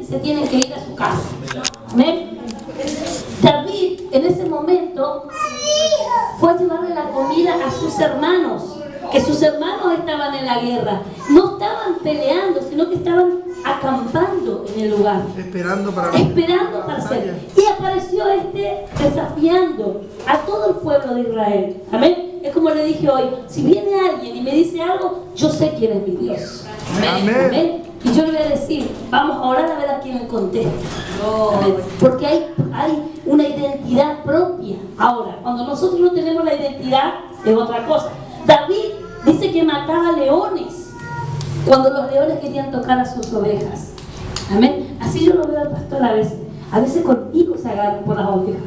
se tienen que ir a su casa. ¿Amén? David en ese momento fue a llevarle la comida a sus hermanos, que sus hermanos estaban en la guerra. No estaban peleando, sino que estaban acampando en el lugar, esperando para hacer. Y apareció desafiando a todo el pueblo de Israel. Amén. Es como le dije hoy, si viene alguien y me dice algo, yo sé quién es mi Dios. Amén. Amén. Y yo le voy a decir, vamos a orar a ver a quién le contesta. Amén. Porque hay una identidad propia. Ahora, cuando nosotros no tenemos la identidad, es otra cosa. David dice que mataba leones cuando los leones querían tocar a sus ovejas. Amén. Así yo lo veo al pastor a veces. A veces conmigo se agarran por las ovejas.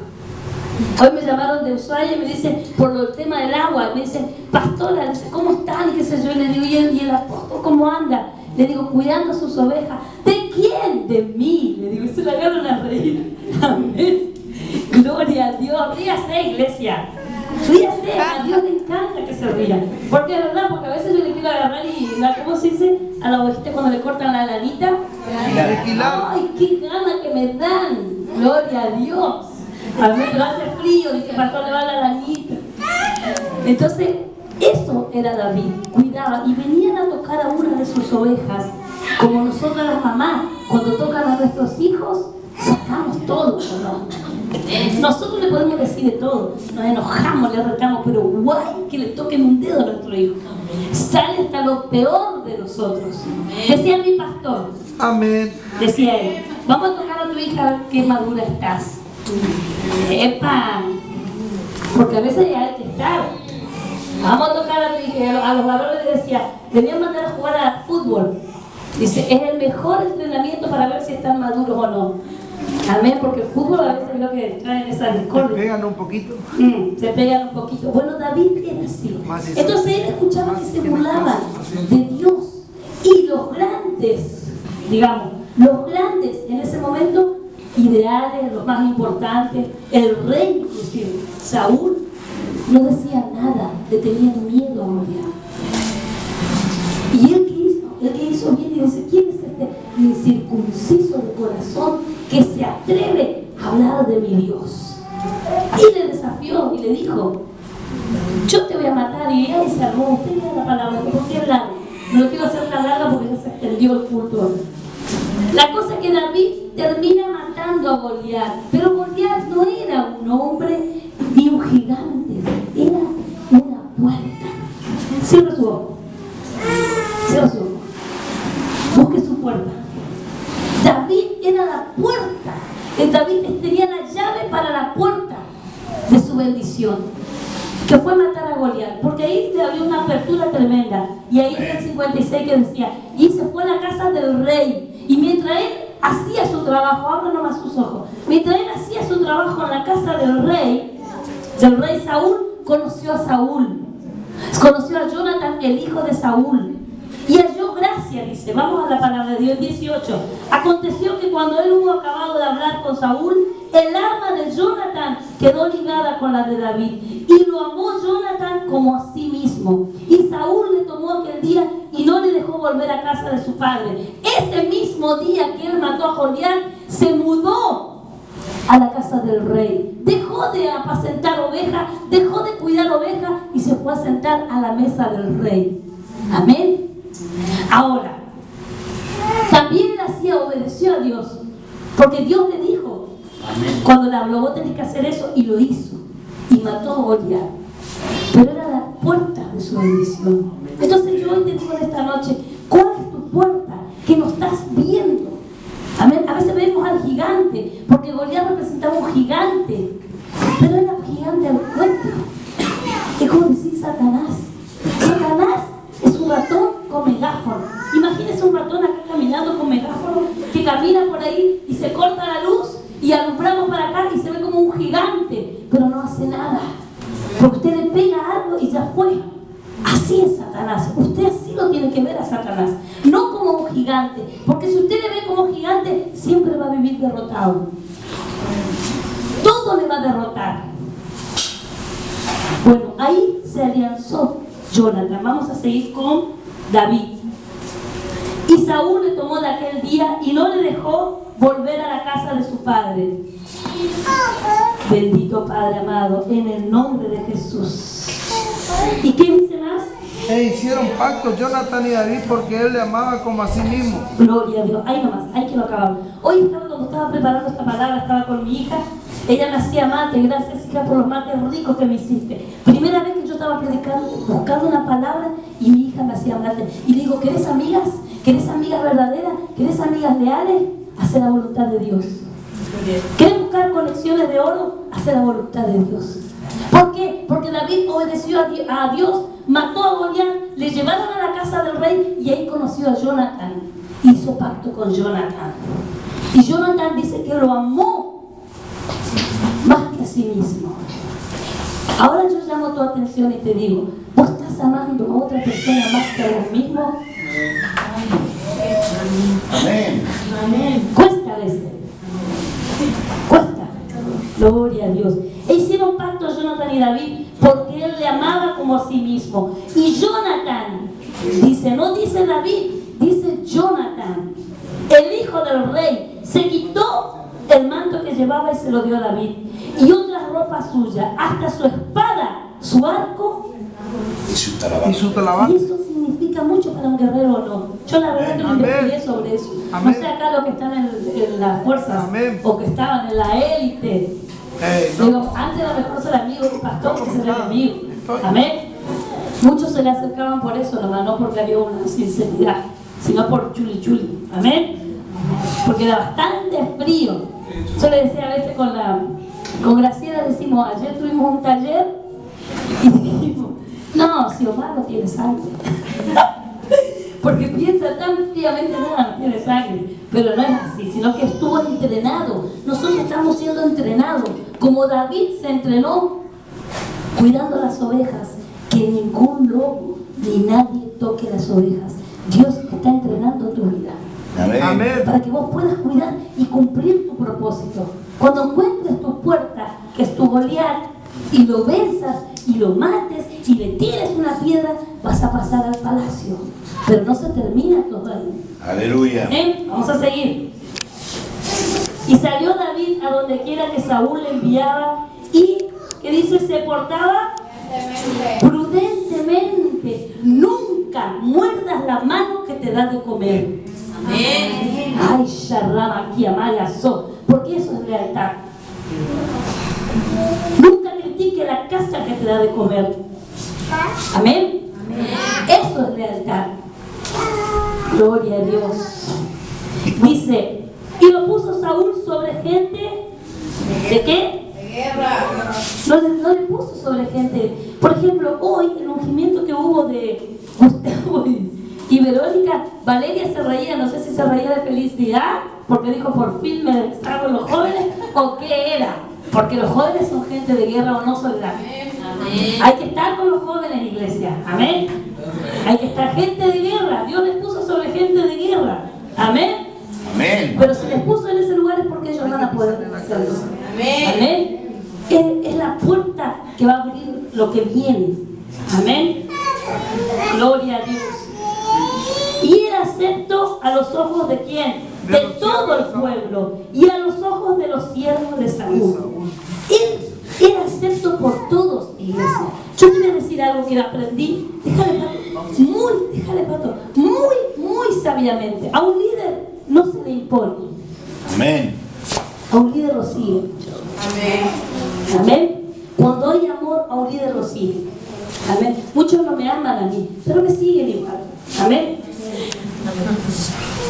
Hoy me llamaron de Ushuaia y me dicen por el tema del agua. Me dicen, pastora, dice, ¿cómo están? Y qué sé yo. Y le digo, ¿y el apóstol cómo anda? Le digo, cuidando sus ovejas. ¿De quién? De mí. Le digo, y se la agarran a reír. Amén. Gloria a Dios. Ríase, iglesia. Ríase. A Dios le encanta que se ría. Porque es verdad, porque a veces yo le quiero agarrar y, ¿cómo se dice? A la ovejita cuando le cortan la lanita. Ay, qué gana que me dan. Gloria a Dios. A mí no hace frío, dice, pastor, le va la lanita. Entonces, eso era David, cuidaba, y venían a tocar a una de sus ovejas, como nosotras las mamás, cuando tocan a nuestros hijos, sacamos todo, ¿no? Nosotros le podemos decir de todo, nos enojamos, le retamos, pero guay que le toquen un dedo a nuestro hijo. Sale hasta lo peor de nosotros. Decía mi pastor, amén. Decía él, vamos a tocar a tu hija a ver qué madura estás. ¡Epa! Porque a veces ya hay que estar. Vamos a tocar a tu hija. A los varones les decía, debían mandar a jugar a fútbol. Dice, es el mejor entrenamiento para ver si están maduros o no. Amén, porque el fútbol a veces es lo que traen esa discordia. Se pegan un poquito. Se pegan un poquito. Bueno, David era así. Entonces él escuchaba que se burlaban de Dios. Y los grandes, digamos, los grandes en ese momento, ideales, los más importantes, el rey inclusive, Saúl, no decía nada, le tenían miedo a Goliat. ¿Y él qué hizo? Él que hizo bien y dice, ¿quién es este incircunciso de corazón que se atreve a hablar de mi Dios? Y le desafió y le dijo, yo te voy a matar. Y él se armó, usted lea la palabra, porque es larga. No lo quiero hacer tan larga porque ya se extendió el culto. La cosa es que David termina matando a Goliat, pero Goliat no era un hombre ni un gigante, era una puerta. Cierra su ojo. Cierra su ojo. Busque su puerta. David era la puerta. David tenía la llave para la puerta de su bendición, que fue matar a Goliat, porque ahí le abrió una apertura tremenda. Y ahí en el 56 que decía, y se fue a la casa del rey. Y mientras él hacía su trabajo, abra nomás sus ojos, mientras él hacía su trabajo en la casa del rey Saúl, conoció a Saúl, conoció a Jonathan, el hijo de Saúl, y halló gracia, dice, vamos a la palabra de Dios, 18. Aconteció que cuando él hubo acabado de hablar con Saúl, el arma de Jonathan quedó ligada con la de David, y lo amó Jonathan como a sí mismo. Y Saúl le tomó aquel día y no le dejó volver a casa de su padre. Ese mismo día que él mató a Goliat, se mudó a la casa del rey. Dejó de apacentar ovejas, dejó de cuidar ovejas y se fue a sentar a la mesa del rey. Amén. Ahora, también él obedeció a Dios, porque Dios le dijo, cuando le habló, vos tenés que hacer eso, y lo hizo, y mató a Goliat. Pero era la puerta de su bendición. Entonces yo hoy te digo en esta noche, ¿cuál es tu puerta que no estás viendo? Amén. A veces vemos al gigante, porque Goliat representaba un gigante, pero era un gigante al cuento. Es como decir Satanás. Satanás es un ratón con megáfono. Imagínense un ratón acá caminando con megáfono, que camina por ahí y se corta la luz y alumbramos para acá y se ve como un gigante, pero no hace nada, porque usted le pega algo y ya fue. Así es Satanás. Usted así lo tiene que ver a Satanás, no como un gigante, porque si usted le ve como gigante, siempre va a vivir derrotado. Todo le va a derrotar. Bueno, ahí se alianzó Jonathan. Vamos a seguir con David. Y Saúl le tomó de aquel día y no le dejó volver a la casa de su padre. Bendito Padre amado, en el nombre de Jesús. ¿Y qué dice más? E hicieron pacto Jonathan y David porque él le amaba como a sí mismo. Gloria a Dios. Ahí nomás, ahí que lo acabamos. Hoy cuando estaba preparando esta palabra, estaba con mi hija. Ella me hacía mate. Gracias, hija, por los mates ricos que me hiciste. Primera vez que yo estaba predicando, buscando una palabra, y mi hija me hacía mate. Y le digo, ¿querés amigas? ¿Querés amigas verdaderas? ¿Querés amigas leales? Hace la voluntad de Dios. ¿Querés buscar conexiones de oro? Hace la voluntad de Dios. ¿Por qué? Porque David obedeció a Dios, mató a Goliat, le llevaron a la casa del rey y ahí conoció a Jonathan. Hizo pacto con Jonathan. Y Jonathan dice que lo amó más que a sí mismo. Ahora yo llamo tu atención y te digo, ¿vos estás amando a otra persona más que a vos mismo? Amén. Amén. Cuesta a veces. Cuesta. Gloria a Dios. E hicieron pacto Jonathan y David porque él le amaba como a sí mismo. Y Jonathan, dice, no dice David, dice Jonathan, el hijo del rey, se quitó el manto que llevaba y se lo dio a David. Y otras ropas suyas, hasta su espada, su arco Y su talabán. Y su talabán. y eso significa mucho para un guerrero o no. Yo la verdad que no investigué sobre eso. Amén. No sé acá los que están en las fuerzas Amén. o que estaban en la élite. No. Digo, antes era mejor ser amigo que pastor porque ser enemigo. Amén. Muchos se le acercaban por eso nomás, no porque había una sinceridad, sino por chuli chuli. Amén. Porque era bastante frío. Yo le decía a veces con Graciela, decimos, ayer tuvimos un taller y dijimos, no, si Omar no tiene sangre. Porque piensa tan fríamente, nada, no tiene sangre. Pero no es así, sino que estuvo entrenado. Nosotros estamos siendo entrenados. Como David se entrenó cuidando las ovejas, que ningún lobo ni nadie toque las ovejas. Dios está entrenando tu vida. Amén. Amén. Para que vos puedas cuidar y cumplir tu propósito. Cuando encuentres tu puerta, que es tu Goliat, y lo venzas y lo mates y le tires una piedra, vas a pasar al palacio. Pero no se termina todo ahí. Aleluya. Vamos a seguir. Y salió David a donde quiera que Saúl le enviaba y, que dice, se portaba prudentemente. Nunca muerdas la mano que te da de comer. Amén. Ay, Sharrama, aquí Amayazo, porque eso es lealtad. Nunca critique la casa que te da de comer. Amén. Eso es lealtad. Gloria a Dios. Dice, y lo puso Saúl sobre gente ¿de qué? De guerra. No le puso sobre gente. Por ejemplo, hoy el ungimiento que hubo de Gustavo y Verónica, Valeria se reía, no sé si se reía de felicidad porque dijo por fin me extrajo los jóvenes, o qué era, porque los jóvenes son gente de guerra o no soldados. Hay que estar con los jóvenes, iglesia. Amén. Hay que estar gente de guerra. Dios les puso sobre gente de guerra. Amén. Amén. Pero si les puso en ese lugar es porque ellos van a poder hacerlo. Amén. Es la puerta que va a abrir lo que viene. Amén. Gloria a Dios. Y era acepto a los ojos de quién? De todo el pueblo y a los ojos de los siervos de Saúl. Él era acepto por todos, iglesia. Yo te voy a decir algo que aprendí. Déjale, pato, muy sabiamente. A un líder no se le impone. Amén. A un líder lo sigue. Amén. Amén. Cuando hay amor, a un líder lo sigue. Amén. Muchos no me aman a mí, pero me siguen igual. Amén.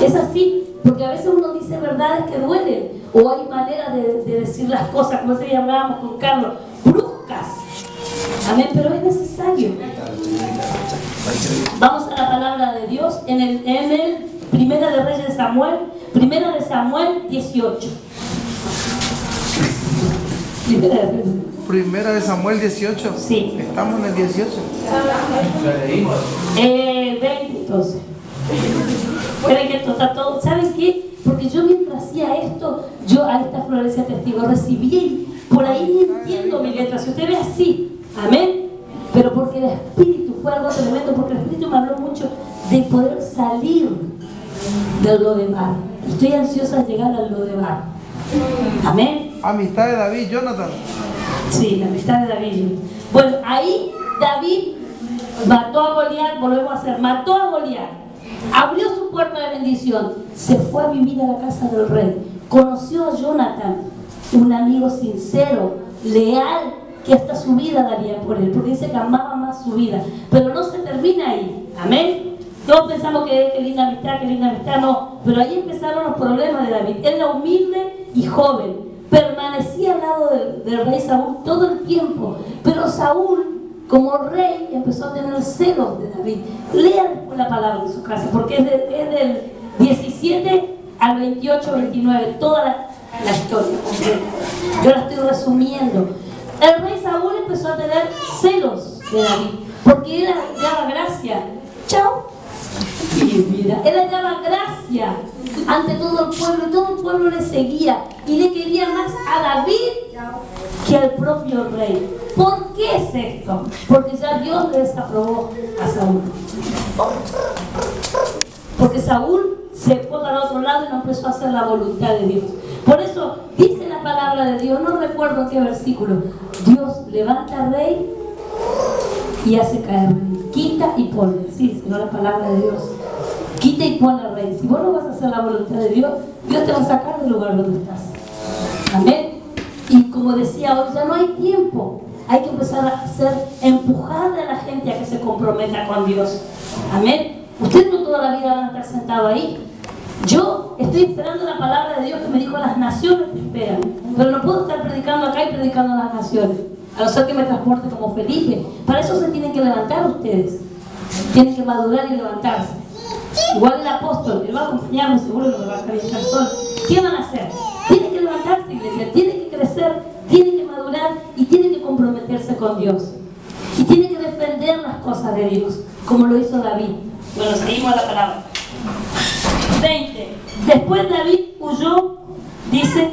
Es así, porque a veces uno dice verdades que duelen, o hay maneras de decir las cosas, como se hablábamos con Carlos, bruscas. Amén, pero es necesario. Vamos a la palabra de Dios en el Primera de Reyes de Samuel, Primera de Samuel 18. Primera de Samuel 18. Sí. Estamos en el 18. 20 entonces. Esperen que esto está todo. ¿Saben qué? Porque yo mientras hacía esto, yo a esta Florencia Testigo recibí, por ahí ni entiendo mi letra. Si usted ve así, amén. Pero porque el Espíritu fue algo tremendo, porque el Espíritu me habló mucho de poder salir de lo demás. Estoy ansiosa de llegar al Lodebar. Amén. Amistad de David, Jonathan. Sí, la amistad de David. Bueno, ahí David mató a Goliat, volvemos a hacer, mató a Goliat, abrió su puerta de bendición, se fue a vivir a la casa del rey, conoció a Jonathan, un amigo sincero, leal, que hasta su vida daría por él, porque dice que amaba más su vida. Pero no se termina ahí, amén. Todos pensamos que linda amistad, no. Pero ahí empezaron los problemas de David. Él era humilde y joven, permanecía al lado del rey Saúl todo el tiempo. Pero Saúl, como rey, empezó a tener celos de David. Lea después la palabra en su casa, porque es del 17 al 28, 29, toda la historia completa. Yo la estoy resumiendo. El rey Saúl empezó a tener celos de David, porque él hallaba gracia. Chao. Y mira, él hallaba gracia ante todo el pueblo, y todo el pueblo le seguía y le quería más a David que al propio rey. ¿Por qué es esto? Porque ya Dios le desaprobó a Saúl. Porque Saúl se fue para otro lado y no empezó a hacer la voluntad de Dios. Por eso dice la palabra de Dios, no recuerdo en qué versículo, Dios levanta al rey y hace caer rey, quita y pone, sí, sino la palabra de Dios, quita y pone al rey. Si vos no vas a hacer la voluntad de Dios, Dios te va a sacar del lugar donde estás. Amén. Y como decía hoy, ya no hay tiempo, hay que empezar a empujarle a la gente a que se comprometa con Dios. Amén. Ustedes no toda la vida van a estar sentados ahí. Yo estoy esperando la palabra de Dios que me dijo: las naciones te esperan. Pero no puedo estar predicando acá y predicando a las naciones, a no ser que me transporte como Felipe. Para eso se tienen que levantar ustedes. Tienen que madurar y levantarse. Igual el apóstol, él va a acompañarme, seguro que me va a calentar sol. ¿Qué van a hacer? Tienen que levantarse, iglesia, tienen que crecer, tienen que madurar y tienen que comprometerse con Dios. Y tienen que defender las cosas de Dios, como lo hizo David. Bueno, seguimos la palabra. 20. Después David huyó, dice,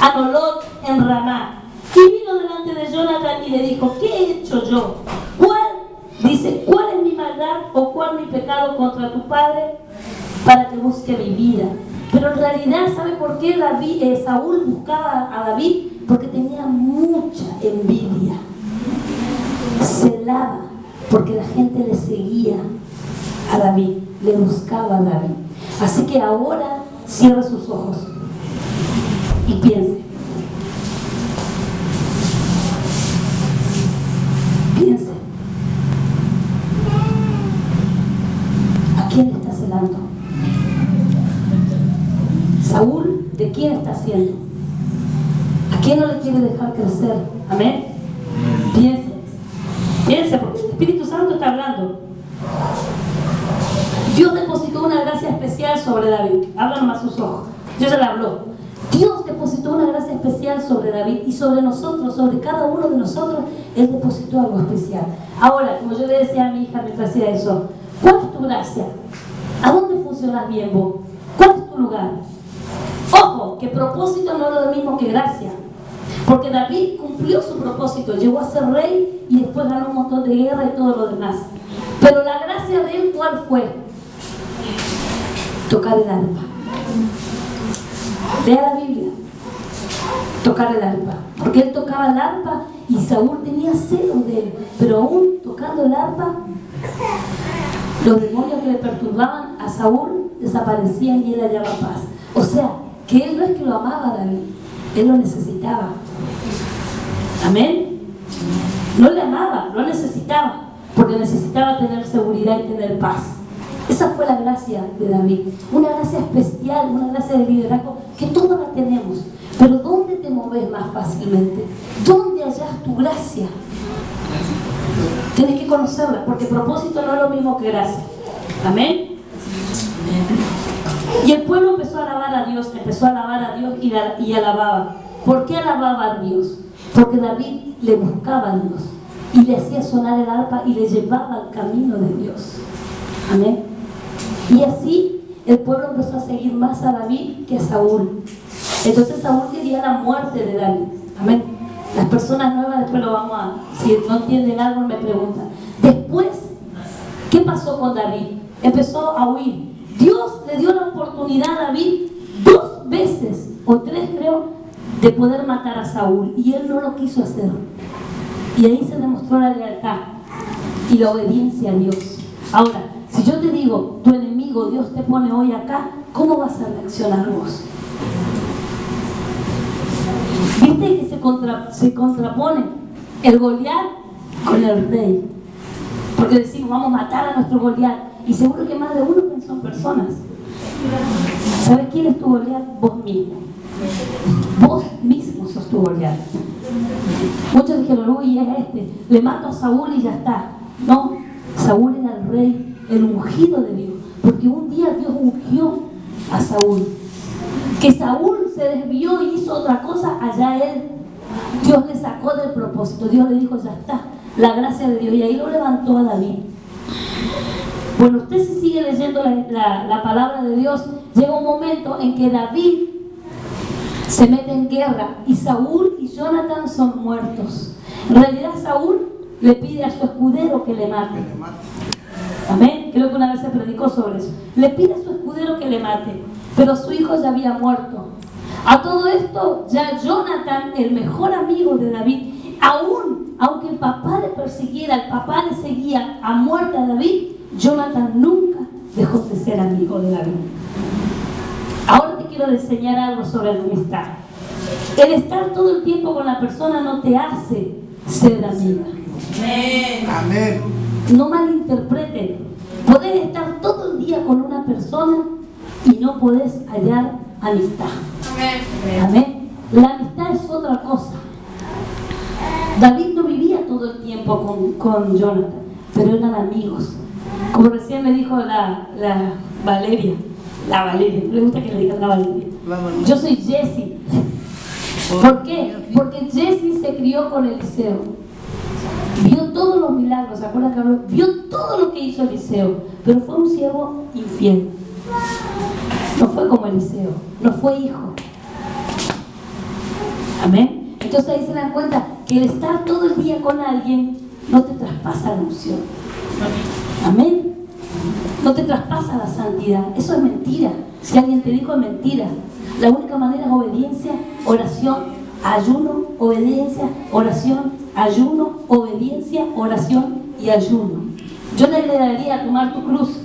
a Nolot en Ramá. Y vino delante de Jonathan y le dijo: ¿qué he hecho yo? ¿Cuál es mi maldad o cuál mi pecado contra tu padre para que busque mi vida? Pero en realidad, ¿sabe por qué Saúl buscaba a David? Porque tenía mucha envidia. Celaba porque la gente le seguía a David, le buscaba a David. Así que ahora cierre sus ojos y piense. Piense. ¿A quién le está celando? Saúl, ¿de quién está haciendo? ¿A quién no le quiere dejar crecer? Amén. Piense. Piense, porque el Espíritu Santo está hablando. Dios depositó una gracia especial sobre David. Habla nomás sus ojos. Dios ya le habló. Dios depositó una gracia especial sobre David y sobre nosotros, sobre cada uno de nosotros. Él depositó algo especial. Ahora, como yo le decía a mi hija mientras hacía eso, ¿cuál es tu gracia? ¿A dónde funcionas bien vos? ¿Cuál es tu lugar? Ojo, que propósito no es lo mismo que gracia. Porque David cumplió su propósito, llegó a ser rey y después ganó un montón de guerra y todo lo demás. Pero la gracia de él, ¿cuál fue? Tocar el arpa. Lea la Biblia. Tocar el arpa. Porque él tocaba el arpa y Saúl tenía celos de él. Pero aún tocando el arpa, los demonios que le perturbaban a Saúl desaparecían y él hallaba paz. O sea, que él no es que lo amaba a David, él lo necesitaba. Amén. No le amaba, lo necesitaba, porque necesitaba tener seguridad y tener paz. Esa fue la gracia de David, una gracia especial, una gracia de liderazgo que todos la tenemos. Pero ¿dónde te moves más fácilmente? ¿Dónde hallas tu gracia? Tienes que conocerla, porque propósito no es lo mismo que gracia. Amén. Y el pueblo empezó a alabar a Dios, y alababa. ¿Por qué alababa a Dios? Porque David le buscaba a Dios y le hacía sonar el arpa y le llevaba al camino de Dios. Amén. Y así el pueblo empezó a seguir más a David que a Saúl. Entonces Saúl quería la muerte de David. Amén. Las personas nuevas después lo vamos a... Si no entienden algo me preguntan. Después, ¿qué pasó con David? Empezó a huir. Dios le dio la oportunidad a David 2 veces, o 3 creo, de poder matar a Saúl, y él no lo quiso hacer. Y ahí se demostró la lealtad y la obediencia a Dios. Ahora, si yo te digo, tu enemigo, Dios te pone hoy acá, ¿cómo vas a reaccionar vos? ¿Viste que se contrapone el Goliat con el rey? Porque decimos, vamos a matar a nuestro Goliat, y seguro que más de uno son personas. ¿Sabes quién es tu Goliat? Vos mismo. Vos mismo sos tu Goliat. Muchos dijeron, uy, es le mato a Saúl y ya está. No, Saúl era el rey, el ungido de Dios, porque un día Dios ungió a Saúl. Que Saúl se desvió y hizo otra cosa, allá él, Dios le sacó del propósito. Dios le dijo, ya está, la gracia de Dios, y ahí lo levantó a David. Bueno, usted si sigue leyendo la palabra de Dios, llega un momento en que David se mete en guerra y Saúl y Jonathan son muertos. En realidad Saúl le pide a su escudero que le mate. Amén. Creo que una vez se predicó sobre eso. Le pide a su escudero que le mate, pero su hijo ya había muerto. A todo esto, ya Jonathan, el mejor amigo de David, aunque el papá le persiguiera, el papá le seguía a muerte a David, Jonathan nunca dejó de ser amigo de David. Ahora te quiero enseñar algo sobre la amistad. El estar todo el tiempo con la persona no te hace ser amiga. Amén. No malinterpreten. Podés estar todo el día con una persona y no podés hallar amistad. Amén. La amistad es otra cosa. David no vivía todo el tiempo con Jonathan, pero eran amigos. Como recién me dijo la Valeria. La Valeria, no le gusta que le digan la Valeria. Yo soy Jessie. ¿Por qué? Porque Jessie se crió con Eliseo. Vio todos los milagros, ¿se acuerdan que habló? Vio todo lo que hizo Eliseo, pero fue un siervo infiel. No fue como Eliseo, no fue hijo. Amén. Entonces ahí se dan cuenta que el estar todo el día con alguien no te traspasa la unción. Amén. No te traspasa la santidad. Eso es mentira. Si alguien te dijo, es mentira. La única manera es obediencia, oración, ayuno, obediencia, oración, ayuno, obediencia, oración y ayuno. Yo le daría a tomar tu cruz.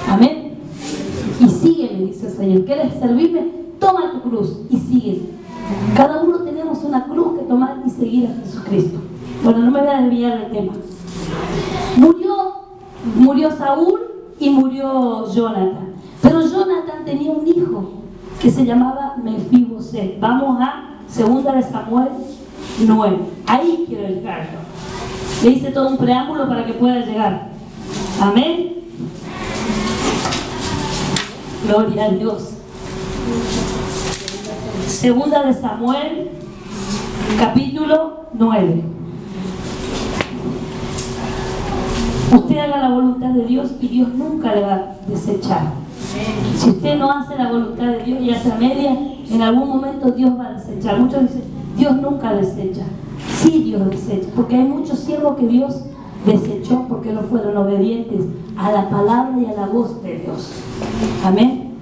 Amén. Y sígueme, dice el Señor. ¿Quieres servirme? Toma tu cruz y sígueme. Cada uno tenemos una cruz que tomar y seguir a Jesucristo. Bueno, no me voy a desviar del tema. Murió Saúl y murió Jonathan. Pero Jonathan tenía un hijo que se llamaba Mefiboset. Vamos a 2 de Samuel 9. Ahí quiero llegar. Le hice todo un preámbulo para que pueda llegar. Amén. Gloria a Dios. 2 de Samuel, capítulo 9. Usted haga la voluntad de Dios y Dios nunca le va a desechar. Si usted no hace la voluntad de Dios y hace a media, en algún momento Dios va a desechar. Muchos dicen, Dios nunca desecha. Sí, Dios desecha, porque hay muchos siervos que Dios desechó porque no fueron obedientes a la palabra y a la voz de Dios. Amén.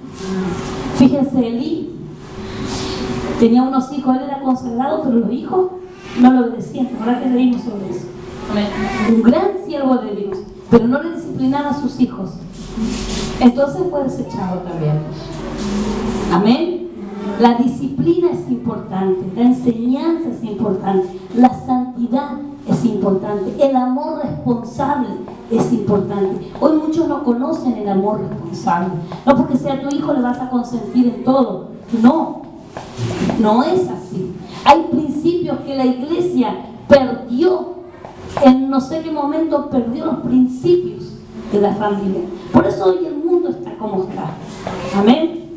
Fíjense, Elí tenía unos hijos, él era consagrado, pero los hijos no lo obedecían. Ahora que leímos sobre eso. Amén. Un gran siervo de Dios, pero no le disciplinaba a sus hijos. Entonces fue desechado también. Amén. La disciplina es importante, la enseñanza es importante, la santidad es importante, el amor responsable es importante. Hoy muchos no conocen el amor responsable. No porque sea tu hijo le vas a consentir en todo. No, no es así. Hay principios que la iglesia perdió. En no sé qué momento perdió los principios de la familia. Por eso hoy el mundo está como está. Amén.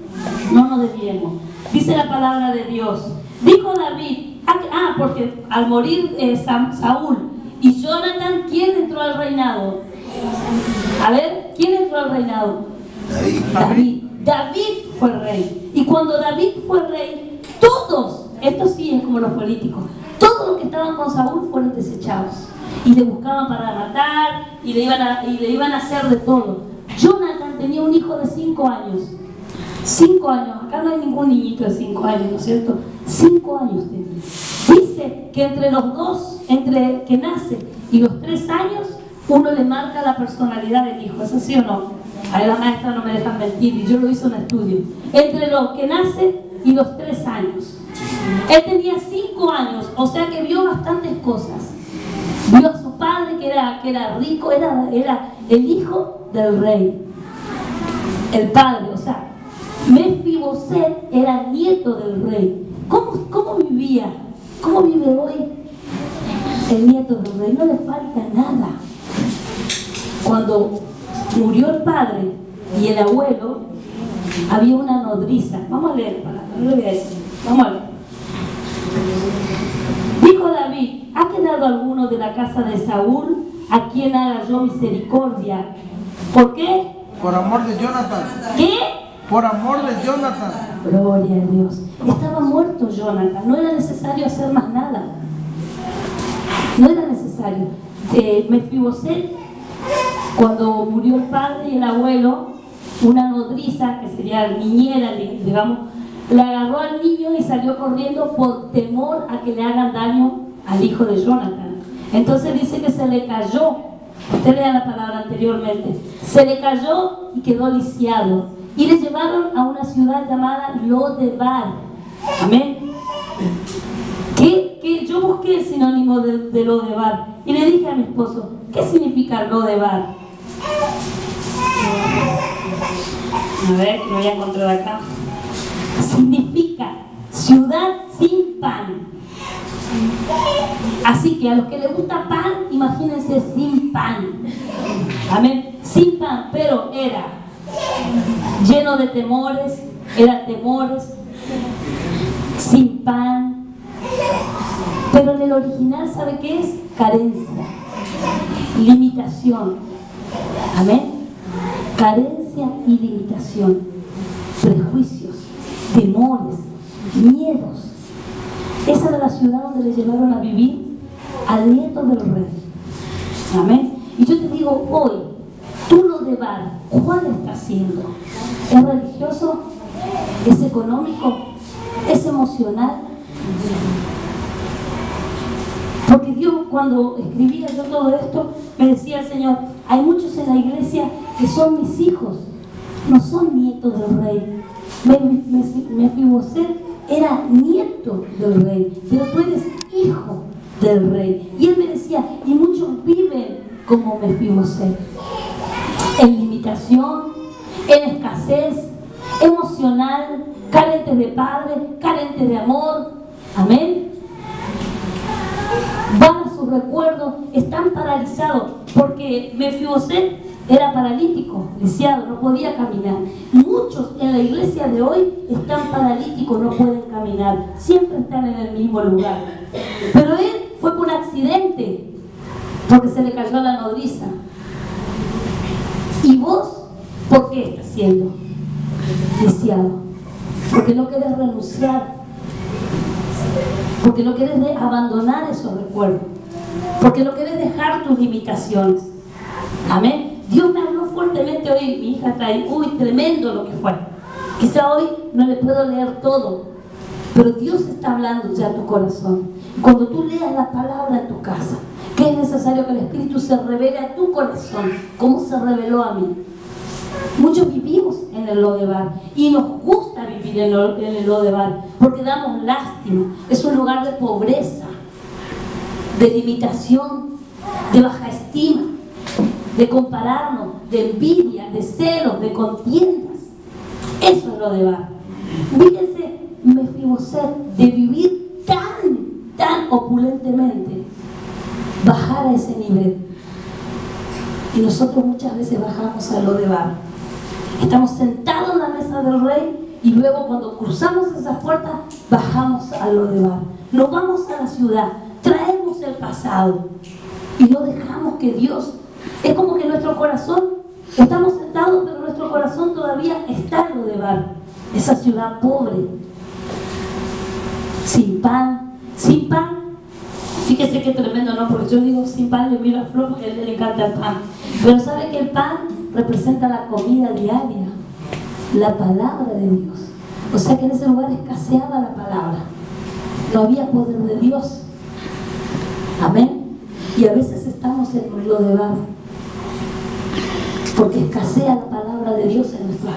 No nos desviemos. Dice la palabra de Dios. Dijo David, porque al morir Saúl y Jonathan, ¿quién entró al reinado? A ver, ¿quién entró al reinado? David. David fue rey. Y cuando David fue rey, todos, esto sí es como los políticos, todos los que estaban con Saúl fueron desechados. Y le buscaban para matar y le iban a hacer de todo. Jonathan tenía un hijo de 5 años. 5 años, acá no hay ningún niñito de 5 años, ¿no es cierto? 5 años tenía. Dice que entre los dos, entre que nace y los 3 años, uno le marca la personalidad del hijo. ¿Es así o no? A la maestra no me dejan mentir y yo lo hice en un estudio. Entre los que nace y los 3 años. Él tenía 5 años, o sea que vio bastantes cosas. Vio a su padre que era rico, era el hijo del rey. El padre, o sea, Mefiboset era nieto del rey. ¿Cómo vivía? ¿Cómo vive hoy el nieto del rey? No le falta nada. Cuando murió el padre y el abuelo, había una nodriza. Vamos a leer, no lo voy a decir. Vamos a leer. Dijo David: ¿ha quedado alguno de la casa de Saúl a quien haga yo misericordia? ¿Por qué? Por amor de Jonathan. ¿Qué? Por amor de Jonathan. Gloria a Dios. Estaba muerto Jonathan, no era necesario hacer más nada. No era necesario. Mefiboset, cuando murió el padre y el abuelo, una nodriza, que sería niñera, digamos, le agarró al niño y salió corriendo por temor a que le hagan daño al hijo de Jonathan. Entonces dice que se le cayó. Usted lea la palabra anteriormente. Se le cayó y quedó lisiado. Y le llevaron a una ciudad llamada Lodebar. Amén. Yo busqué el sinónimo de Lodebar y le dije a mi esposo: ¿qué significa Lodebar? A ver, que lo voy a encontrar acá. Significa ciudad sin pan. Así que a los que les gusta pan, imagínense sin pan. Amén. Sin pan, pero era lleno de temores, sin pan. Pero en el original, ¿sabe qué es? Carencia, limitación. Amén. Carencia y limitación, prejuicios, temores, miedos. Esa era la ciudad donde le llevaron a vivir al nieto del rey. Amén. Y yo te digo hoy, tú Lodebar, ¿cuál está siendo? ¿Es religioso? ¿Es económico? ¿Es emocional? Porque Dios, cuando escribía yo todo esto, me decía el Señor: hay muchos en la iglesia que son mis hijos, no son nietos del rey. Mefiboset era nieto del rey, pero tú eres hijo del rey. Y él me decía: y muchos viven como Mefiboset, en limitación, en escasez emocional, carentes de padre, carentes de amor. Amén. Van a sus recuerdos, están paralizados, porque Mefiboset era paralítico, lisiado, no podía caminar. Muchos en la iglesia de hoy están paralíticos, no pueden caminar, siempre están en el mismo lugar. Pero él fue por accidente, porque se le cayó la nodriza. ¿Y vos por qué estás siendo lisiado? Porque no querés renunciar, porque no querés abandonar esos recuerdos, porque no querés dejar tus limitaciones. Amén. Dios me habló fuertemente hoy. Mi hija está ahí. Uy, tremendo lo que fue. Quizá hoy no le puedo leer todo, pero Dios está hablando ya a tu corazón. Cuando tú leas la palabra en tu casa, que es necesario que el Espíritu se revele a tu corazón, como se reveló a mí. Muchos vivimos en el Lodebar y nos gusta vivir en el Lodebar porque damos lástima. Es un lugar de pobreza, de limitación, de baja estima, de compararnos, de envidia, de celos, de contiendas. Eso es Lodebar. Fíjense, Mefiboset, de vivir tan opulentemente, bajar a ese nivel. Y nosotros muchas veces bajamos a Lodebar. Estamos sentados en la mesa del rey y luego cuando cruzamos esas puertas bajamos a Lodebar. Nos vamos a la ciudad, traemos el pasado y no dejamos que Dios... Es como que nuestro corazón, estamos sentados pero nuestro corazón todavía está en Lodebar, esa ciudad pobre, sin pan. Fíjese qué tremendo, ¿no? Porque yo digo sin pan, le miro a Flor porque a él le encanta el pan. Pero sabe que el pan representa la comida diaria, la palabra de Dios. O sea que en ese lugar escaseaba la palabra, no había poder de Dios. Amén. Y a veces estamos en lo de barro porque escasea la palabra de Dios en nuestras vidas.